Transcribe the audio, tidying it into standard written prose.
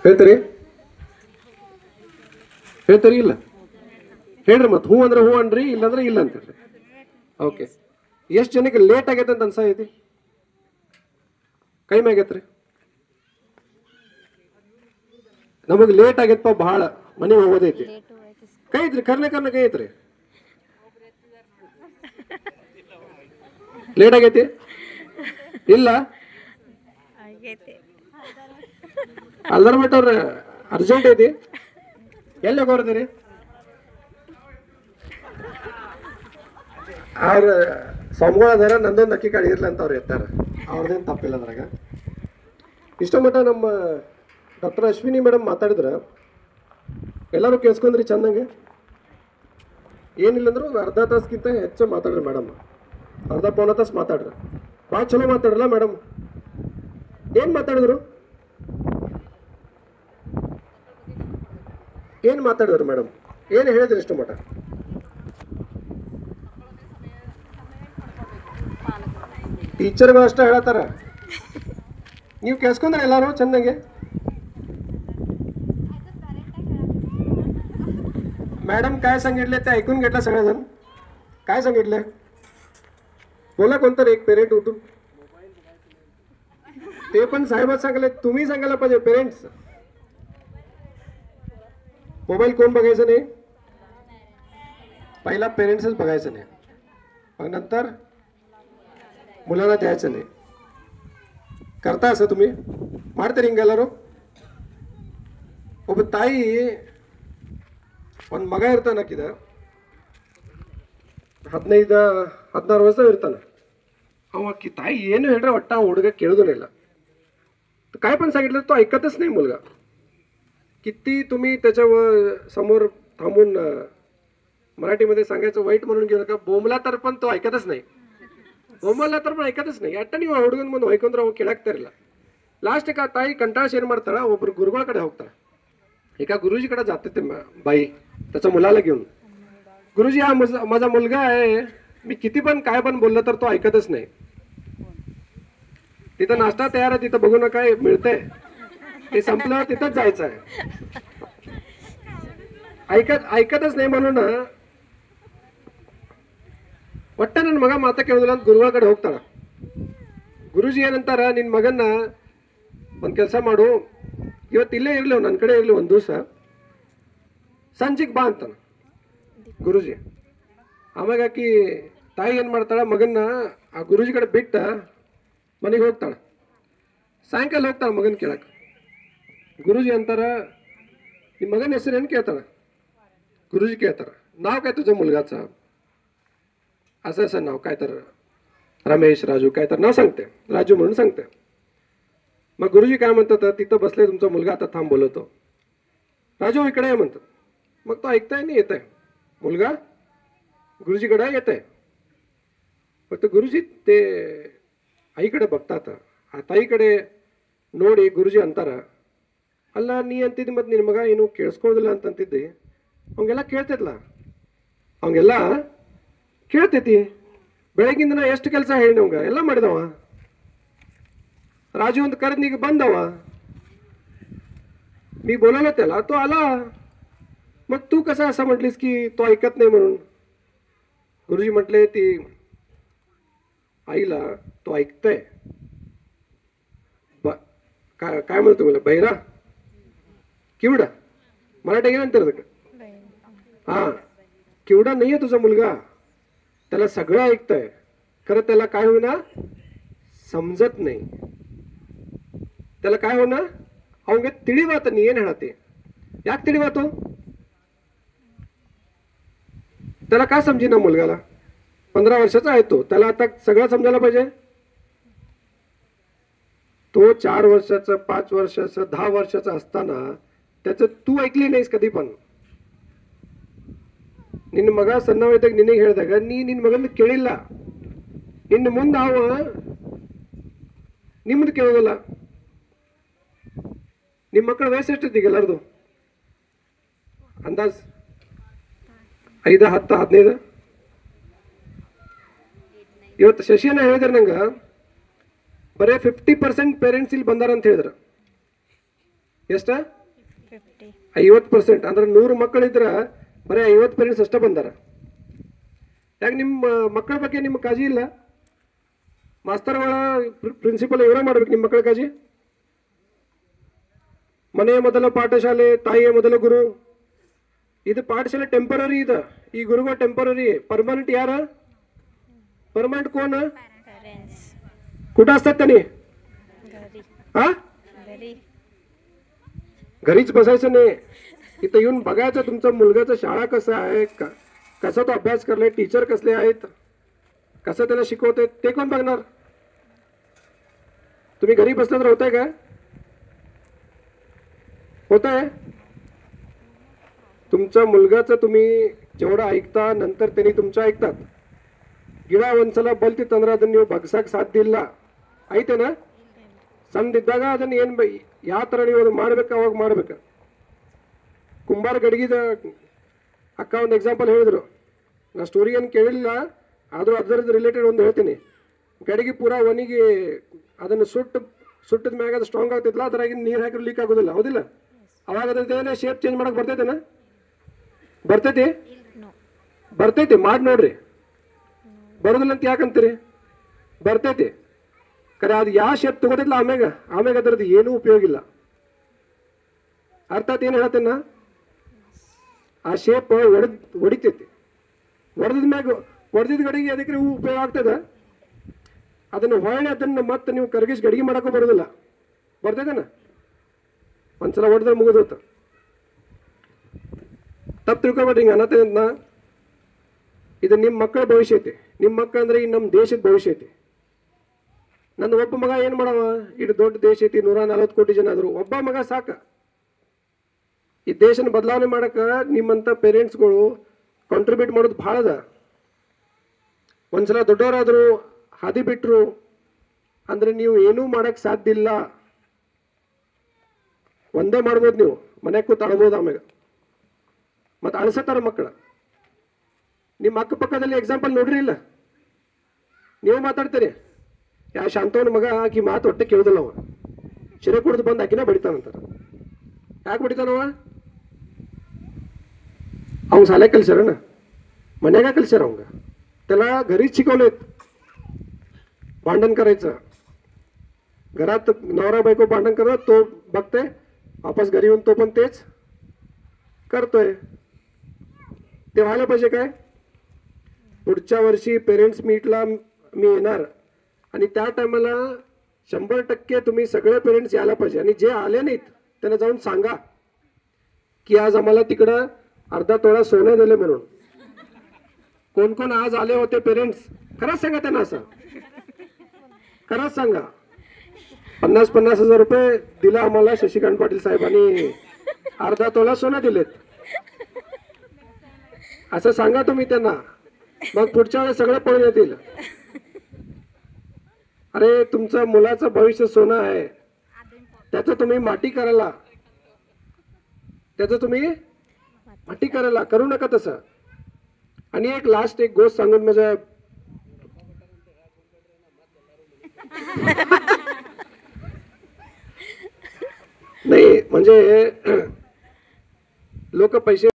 ಹೇಳ್ತೀರಿ ಹೇಳ್ತೀರಿ ಇಲ್ಲ ಹೇಳ್ರಿ ಮತ್ತೆ ಹ್ಞೂ ಅಂದ್ರೆ ಹ್ಞೂ ಅನ್ರಿ ಇಲ್ಲಂದ್ರೆ ಇಲ್ಲ ಅಂತ ಹೇಳ್ರಿ. ಓಕೆ, ಎಷ್ಟು ಜನಕ್ಕೆ ಲೇಟ್ ಆಗೈತೆ ಅಂತ ಅನ್ಸೈತಿ? ಕೈ ಮ್ಯಾಗೈತ್ರಿ. ನಮಗೆ ಲೇಟ್ ಆಗೈತಪ್ಪ ಭಾಳ, ಮನೆಗೆ ಹೋಗೋದೈತಿ. ಕೈ ಐತ್ರಿ, ಕರ್ನೆ ಕೈ ಐತ್ರಿ. ಲೇಟ್ ಆಗೈತಿ ಇಲ್ಲ ಅಲ್ದಾರ ಮಟ್ಟ ಅವ್ರ ಅರ್ಜೆಂಟ್ ಐತಿ. ಎಲ್ಲಿ ಹೋಗೋರ್ದಿರಿ? ಅವ್ರ ಸ್ವಾಮಿಗಳದಾರ, ನಂದೊಂದು ಅಕ್ಕಿ ಕಾಳು ಇರ್ಲಿ ಅಂತ ಅವ್ರು ಇರ್ತಾರ, ಅವ್ರದ್ದೇನು ತಪ್ಪಿಲ್ಲ ಅದ್ರಾಗ. ಇಷ್ಟ ಮಟ್ಟ ನಮ್ಮ ಡಾಕ್ಟರ್ ಅಶ್ವಿನಿ ಮೇಡಮ್ ಮಾತಾಡಿದ್ರ ಎಲ್ಲರೂ ಕೇಳಿಸ್ಕೊಂಡ್ರಿ ಚಂದಂಗೆ. ಏನಿಲ್ಲ ಅಂದ್ರು ಒಂದು ಅರ್ಧ ತಾಸ್ಗಿಂತ ಹೆಚ್ಚು ಮಾತಾಡ್ರಿ ಮೇಡಮ್, ಅರ್ಧ ಪೌನ ತಾಸು ಮಾತಾಡ್ರಿ. ಭಾಳ ಚಲೋ ಮಾತಾಡ್ರಲ್ಲ ಮೇಡಮ್. ಏನು ಮಾತಾಡಿದ್ರು? ಏನು ಮಾತಾಡಿದ್ರು ಮೇಡಮ್? ಏನು ಹೇಳಿದ್ರಿ ಇಷ್ಟು ಮಟ್ಟ? ಟೀಚರ್ಗಳು ಅಷ್ಟೇ ಹೇಳತ್ತಾರ, ನೀವು ಕೇಳಿಸ್ಕೊಂಡ್ರೆ ಎಲ್ಲರೂ ಚೆನ್ನಾಗಿ. मॅडम काय सांगितले ते ऐकून घेतलं सगळेजण? काय सांगितले? बोला कोणतं एक पेरेंट उठून. ते पण साहेबच सांगले, तुम्ही सांगायला पाहिजे पेरेंट्स. मोबाईल कोण बघायचं नाही? पहिला पेरेंट्सच बघायचं नाही, मग नंतर मुलांना द्यायचं नाही. करता असं तुम्ही? ಮಾಡ್ತೀರಿ ಹಿಂಗೆಲ್ಲರೂ? ಒಬ್ಬ ತಾಯಿ ಒಂದು ಮಗ ಇರ್ತಾನಕ್ಕಿದ 15-16 ವರ್ಷ ಇರ್ತಾನೆ. अकी ताई ಏನು ಹೇಳ್ರೆ ಒಟ್ಟ ಹುಡುಗ ಕೇಳುದಿಲ್ಲ. काय पण सांगितलं तो ऐकतच नाही मुलगा. किती तुम्ही त्याच्या समोर थांबून मराठीमध्ये सांगायचं वाईट म्हणून गेलं का, बोंबला तर पण तो ऐकतच नाही. बोंबला तर पण ऐकतच नाही. ಅಟ್ಟ ನೀವು ಹುಡುಗನ ಮುಂದೆ ಹೊಯ್ಕೊಂಡ್ರೆ ಅವ್ನು ಕೇಳಾಕ್ತಾ ಇರಲ್ಲ. ಲಾಸ್ಟ್ ಆ ತಾಯಿ ಕಂಟಾಶ ಏನು ಮಾಡ್ತಾಳೆ, ಒಬ್ರು ಗುರುಗಳ ಕಡೆ ಹೋಗ್ತಾಳೆ. एका गुरुजीकडे जाते ते बाई त्याच्या मुलाला घेऊन. गुरुजी हा माझा मुलगा आहे, मी किती पण काय पण बोललं तर तो ऐकतच नाही. तिथं नाश्ता तयार आहे, तिथं बघू नका मिळतंय, ते संपल्यावर तिथंच जायचं आहे. ऐकतच नाही म्हणून ಒಟ್ಟ ನನ್ನ ಮಗ ಮಾತಾ ಕೇಳೋದಿಲ್ಲ ಅಂತ ಗುರುಗಳ ಕಡೆ ಹೋಗ್ತಾಳ. ಗುರುಜಿ ಏನಂತಾರ, ನಿನ್ನ ಮಗನ್ನ ಒಂದು ಕೆಲಸ ಮಾಡು, ಇವತ್ತು ಇಲ್ಲೇ ಇರಲಿ, ನನ್ನ ಕಡೆ ಇರಲಿ ಒಂದು ದಿವಸ, ಸಂಜೆಗೆ ಬಾ ಅಂತಾನ ಗುರುಜಿ. ಆವಾಗ ಆಕಿ ತಾಯಿ ಏನು ಮಾಡ್ತಾಳೆ, ಮಗನ್ನ ಆ ಗುರುಜಿ ಕಡೆ ಬಿಟ್ಟ ಮನೆಗೆ ಹೋಗ್ತಾಳೆ. ಸಾಯಂಕಾಲ ಹೋಗ್ತಾಳೆ ಮಗನ ಕೇಳಕ್ಕೆ. ಗುರುಜಿ ಅಂತಾರ, ನಿಮ್ಮ ಮಗನ ಹೆಸರು ಏನು ಕೇಳ್ತಾಳೆ. गुरुजी ಕೇಳ್ತಾರ, नाव काय तुझ्या मुलगाचं? असं असं नाव काय तर रमेश राजू काय तर नाव सांगते, राजू म्हणून सांगते. मग गुरुजी काय म्हणतात, तिथं बसले तुमचा मुलगा आता थांब बोलवतो. राजू इकडे आहे म्हणतात. मग तो ऐकताय नाही येत आहे मुलगा गुरुजीकडे येत आहे. फक्त गुरुजी ते आईकडे बघतात. ಆ ತಾಯಿಕಡೆ ನೋಡಿ ಗುರುಜಿ ಅಂತಾರ, ಅಲ್ಲ ನೀ ಅಂತಿದ್ದಿ ಮತ್ತು ನಿನ್ನ ಮಗ ಏನು ಕೇಳಿಸ್ಕೊಳ್ಳೋದಿಲ್ಲ ಅಂತಂತಿದ್ದಿ, ಅವಂಗೆಲ್ಲ ಕೇಳ್ತೈತಲ್ಲ, ಅವಂಗೆಲ್ಲ ಕೇಳ್ತೈತಿ. ಬೆಳಗಿಂದ ಎಷ್ಟು ಕೆಲಸ ಹೇಳಿ ನಮ್ಗೆ ಎಲ್ಲ ಮಾಡಿದವ. राजू ಅಂತ ಕರೆದ್ ನೀಗ ಬಂದವ, मी बोलायला त्याला, तो आला. मग तू कसा असं म्हटलीस की तो ऐकत नाही म्हणून? गुरुजी म्हटले, ती आईला तो ऐकतय. काय म्हणतो मला, बहिरा किवडा मराठी ಏನಂತಾರೆ ಅದಕ್ಕೆ? हा, किवडा नाहीये तुझा मुलगा, त्याला सगळं ऐकतंय, खरं त्याला काय होईना समजत नाही. त्याला काय होणार, ಅವಂಗೆ ತಿಳಿವಾತ. ನೀ ಏನು ಹೇಳತ್ತೆ, ಯಾಕೆ ತಿಳಿವಾತು? त्याला काय समजेना मुलगाला, 15 वर्षाचा आहे तो, त्याला आता सगळं समजायला पाहिजे. तो 4 वर्षाचा, 5 वर्षाचा, 10 वर्षाचा असताना त्याचं तू ऐकली नाहीस कधी पण. ನಿನ್ನ ಮಗ ಸಣ್ಣವಿದ್ದಾಗ ನಿನಗೆ ಹೇಳಿದಾಗ ನೀ ನಿನ್ನ ಮಗನ ಕೇಳಿಲ್ಲ. ಇನ್ನು ಮುಂದೆ ಅವ ನಿಮ್ಮದು ಕೇಳೋದಿಲ್ಲ. ನಿಮ್ಮ ಮಕ್ಕಳ ವಯಸ್ಸು ಎಷ್ಟಿದ್ದೀಗ ಎಲ್ಲರದು? ಅಂದಾಜ್ 5, 10, 15. ಇವತ್ತು ಶಶಿಯನ್ನ ಹೇಳಿದ್ರೆ ನಂಗೆ ಬರೀ 50% ಪೇರೆಂಟ್ಸ್ ಇಲ್ಲಿ ಬಂದಾರ ಅಂತ ಹೇಳಿದ್ರು. ಎಷ್ಟ 50%. ಅಂದ್ರೆ 100 ಮಕ್ಕಳಿದ್ರ ಬರೀ 50 ಪೇರೆಂಟ್ಸ್ ಅಷ್ಟೇ ಬಂದಾರ. ಯಾಕೆ ನಿಮ್ಮ ಮಕ್ಕಳ ಬಗ್ಗೆ ನಿಮ್ಮ ಕಾಳಜಿ ಇಲ್ಲ? ಮಾಸ್ತರ್ಗಳ ಪ್ರಿನ್ಸಿಪಲ್ ಇವರೇ ಮಾಡ್ಬೇಕು ನಿಮ್ಮ ಮಕ್ಕಳ ಕಾಳಜಿ. ಮನೆಯ ಮೊದಲ ಪಾಠಶಾಲೆ, ತಾಯಿಯ ಮೊದಲ ಗುರು. ಇದು ಪಾಠಶಾಲೆ ಟೆಂಪರರಿ, ಇದು ಈ ಗುರುಗಳು ಟೆಂಪರರಿ. परमनंट यार? परमनंट कोण? कुठं असतात त्यांनी? हा, घरीच बसायचं नाही. इथं येऊन बघायचं तुमचा मुलगाचा शाळा कसं आहे, कसा तो अभ्यास करलाय, टीचर कसले आहेत, कसं त्याला शिकवते ते कोण बघणार? तुम्ही घरी बसला तर होताय का? होताय? तुमच्या मुलगाचं तुम्ही जेवढं ऐकता नंतर त्यांनी तुमचं ऐकतात. ಗಿಡ ಒಂದ್ಸಲ ಬಲ್ತಿತ್ತಂದ್ರೆ ಅದನ್ನ ನೀವು ಬಗ್ಸಾಕ್ ಸಾಧ್ಯ ಇಲ್ಲ. ಐತೆನಾ? ಸಣ್ಣದಿದ್ದಾಗ ಅದನ್ನ ಏನ್ ಯಾವ ಥರ ನೀವು ಅದು ಮಾಡ್ಬೇಕು ಅವಾಗ ಮಾಡ್ಬೇಕು. ಕುಂಬಾರ ಗಡಿಗಿದ ಅಕ್ಕ ಒಂದು ಎಕ್ಸಾಂಪಲ್ ಹೇಳಿದ್ರು. ನಾ ಸ್ಟೋರಿ ಏನು ಕೇಳಿಲ್ಲ, ಆದರೂ ಅದರದ್ದು ರಿಲೇಟೆಡ್ ಒಂದು ಹೇಳ್ತೀನಿ. ಗಡಿಗೆ ಪೂರಾ ಒಣಗಿ ಅದನ್ನು ಸುಟ್ಟಿದ ಮ್ಯಾಗ ಅದು ಸ್ಟ್ರಾಂಗ್ ಆಗ್ತಿತ್ತಲ್ಲ, ಅದ್ರಾಗಿನ ನೀರು ಹಾಕಿದ್ರೆ ಲೀಕ್ ಆಗೋದಿಲ್ಲ, ಹೌದಿಲ್ಲ? ಅವಾಗ ಅದ್ರದ್ದೇನೆ ಶೇಪ್ ಚೇಂಜ್ ಮಾಡಕ್ಕೆ ಬರ್ತೈತೆನಾ? ಬರ್ತೈತಿ? ಬರ್ತೈತಿ, ಮಾಡಿ ನೋಡ್ರಿ. ಬರೋದಿಲ್ಲ ಅಂತ ಯಾಕಂತೀರಿ? ಬರ್ತೈತಿ ಖರೆ. ಅದು ಯಾವ ಶೇಪ್ ತಗೋತೈತಿಲ್ಲ ಆಮ್ಯಾಗ ಅದರದ್ದು ಏನೂ ಉಪಯೋಗ ಇಲ್ಲ. ಅರ್ಥಾತ್ ಏನು ಹೇಳತ್ತೇನ? ಆ ಶೇಪ್ ಹೊಡಿತೈತಿ. ಹೊಡೆದಿದ್ದ ಗಡಿಗೆ ಅದಕ್ಕೆ ಉಪಯೋಗ ಆಗ್ತದ. ಅದನ್ನು ಹೊಳ್ಳಿ ಅದನ್ನು ಮತ್ತೆ ನೀವು ಕರಗಿಸಿ ಗಡಿಗೆ ಮಾಡೋಕ್ಕೂ ಬರೋದಿಲ್ಲ. ಬರ್ತೈತೇನ? ಒಂದ್ಸಲ ಹೊಡೆದ್ರೆ ಮುಗಿದೋತ. ತಪ್ಪು ತಿಳ್ಕೊಬೇಡ್ರಿ. ಹಿಂಗೆ ಅನ್ನತ್ತೇನ? ಇದು ನಿಮ್ಮ ಮಕ್ಕಳ ಭವಿಷ್ಯ ಐತಿ. ನಿಮ್ಮ ಮಕ್ಕಳು ಅಂದ್ರೆ ಈ ನಮ್ಮ ದೇಶದ ಭವಿಷ್ಯ ಐತಿ. ನನ್ನ ಒಬ್ಬ ಮಗ ಏನು ಮಾಡವ? ಇಷ್ಟು ದೊಡ್ಡ ದೇಶ ಐತಿ, 140 ಕೋಟಿ ಜನ ಆದ್ರು ಒಬ್ಬ ಮಗ ಸಾಕ. ಈ ದೇಶನ ಬದಲಾವಣೆ ಮಾಡಕ್ಕೆ ನಿಮ್ಮಂಥ ಪೇರೆಂಟ್ಸ್ಗಳು ಕಾಂಟ್ರಿಬ್ಯೂಟ್ ಮಾಡೋದು ಭಾಳ ಅದ. ಒಂದ್ಸಲ ದೊಡ್ಡವರಾದ್ರು ಹಾದಿ ಬಿಟ್ರು ಅಂದ್ರೆ ನೀವು ಏನೂ ಮಾಡಕ್ಕೆ ಸಾಧ್ಯ ಇಲ್ಲ. ಒಂದೇ ಮಾಡ್ಬೋದು, ನೀವು ಮನೆಗೆ ಕೂತ್ ಆಡ್ಬೋದು. ಆಮ್ಯಾಗ ಮತ್ತೆ ಅಳಿಸತ್ತಾರ ಮಕ್ಕಳು. ನಿಮ್ಮ ಅಕ್ಕಪಕ್ಕದಲ್ಲಿ ಎಕ್ಸಾಂಪಲ್ ನೋಡ್ರಿ ಇಲ್ಲ? ನೀವು ಮಾತಾಡ್ತೀರಿ, ಯಾ ಶಾಂತವನ ಮಗ ಆಕಿ ಮಾತು ಹೊಟ್ಟೆ ಕೇಳಿದಿಲ್ಲ, ಅವ ಶಿರೆ ಕುಡಿದು ಬಂದು ಆಕಿನ ಬಡಿತಾನಂತಾರ. ಯಾಕೆ ಬಡಿತಾನವ? ಅವ್ನ ಶಾಲೆ ಕಲ್ಸ್ಯಾರನ? मन्यागा कल्चर होगा त्याला घरीच शिकवलेत भांडण करायचं. घरात नवरा बायको भांडण करत तो बघते वापस घरी येऊन तो पण तेच करतोय. ते व्हायला पाहिजे काय. पुढच्या वर्षी पेरेंट्स मीटला मी येणार आणि त्या टायमाला 100% तुम्ही सगळे पेरेंट्स यायला पाहिजे. आणि जे आले नाहीत त्यांना जाऊन सांगा की आज आम्हाला तिकडं अर्धा तोळा सोनं दिले म्हणून. कोण कोण आज आले होते पेरेंट्स खरंच सांगा त्यांना. असं खरंच सांगा. 50-50 हजार रुपये दिला आम्हाला शशिकांत पाटील साहेबांनी, अर्धा तोळा सोनं दिलेत असं सांगा तुम्ही त्यांना. मग पुढच्या वेळेस सगळे पळून येतील. अरे तुमचं मुलाचं भविष्य सोनं आहे, त्याचं तुम्ही माटी करायला, त्याचं तुम्ही माटी करायला करू नका तसं. आणि एक लास्ट एक गोष्ट सांगून माझ्या नाही म्हणजे लोक पैसे